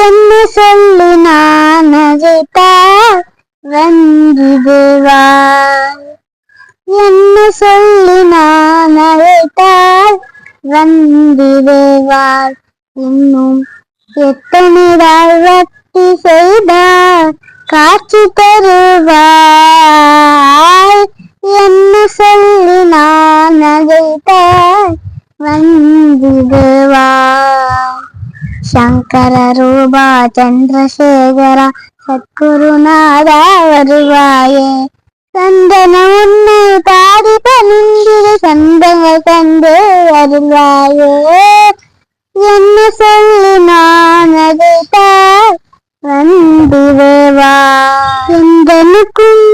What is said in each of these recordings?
என்ன சொல்லி நான் அழைத்தால் வந்திடுவாய். என்ன சொல்லி நான் அழைத்தால் வந்திடுவாய். இன்னும் எத்தனை வட்டி செய்தால் காட்சி தருவாய். என்ன சொல்லி நான் அழைத்தால் வந்திடுவாய். சங்கர ரூபா சந்திரசேகர சத்குருநாதா வருவாயே. சந்தன உன்னை பாடி பணிந்திரு சந்தங்கள் தந்து அருள்வாயே. என்ன சொல்லி நான் அழைத்தால் வந்திடுவாய். எந்தனுக்கும்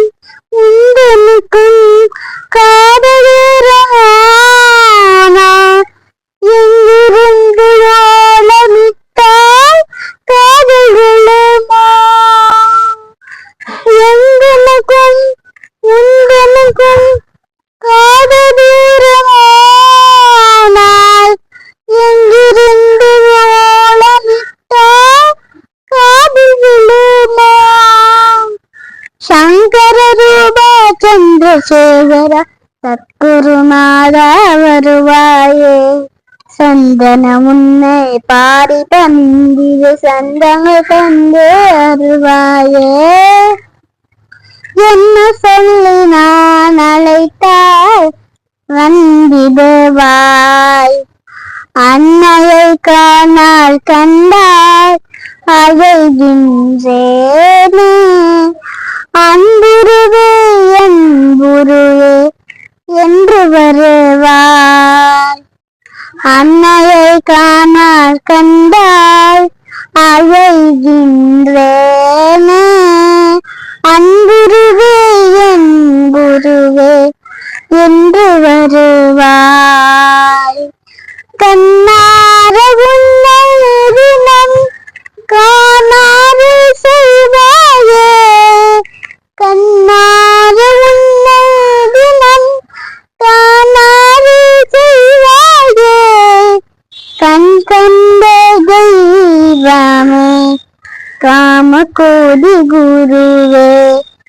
உந்தனுக்கும் காதலிரமானா எங்கிருந்து ஓலமிட்டால் காதலுமா. எந்தனுக்கும் உந்தனுக்கும் காதலிரமானால் எங்கிருந்து ஓலமிட்டால் காதலுமா. சங்கர ரூபா சந்திரசேகர சத்குருநாதா வருவாயே. சந்தன முன்னை பாடி பணிந்திரு சந்தங்கள் தந்து அருள்வாயே. என்ன சொல்லி நான் அழைத்தால் வந்திடுவாய். அன்னையை காணால் கண்டால் அழைகின்றேனே. அன்புருவே என்புருவே என்று வருவாய். அன்னையை காணால் கண்டால் அழைகின்றேனே. அன்புருவே என்புருவே என்று வருவாய். கண்ணார உன்னை தினம் காணாது செய்வாயே. கண்ணார உன்னை தினம் காணாது செய்வாயே. கண் கண்ட தெய்வமே காமகோடி குருவே.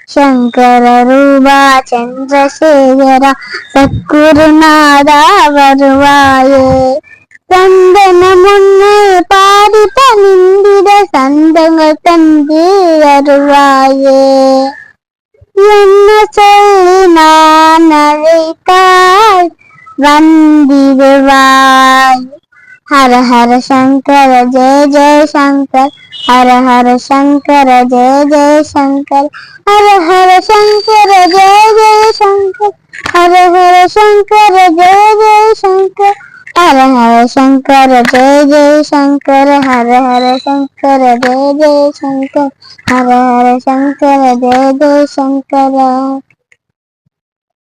சங்கர ரூபா சந்திரசேகர சத்குருநாதா வருவாயே. சந்தன முன்னே பாடி பணிந்திட சந்தங்கள் தந்து அருள்வாயே. என்ன சொல்லி நான் அழைத்தால் வந்திடுவாய். ஹர ஹர சங்கர ஜெய ஜெய சங்கர். ஹர ஹர சங்கர ஜெய ஜெய சங்கர். ஹர ஹர சங்கர ஜெய ஜெய சங்கர். ஹர ஹர சங்கர ஜெய ஜெய சங்கர். ஹர ஹர சங்கர ஜெய ஜெய சங்கர. ஹர ஹர சங்கர ஜெய ஜெய சங்கர். ஹர ஹர சங்கர ஜெய ஜெய சங்கர.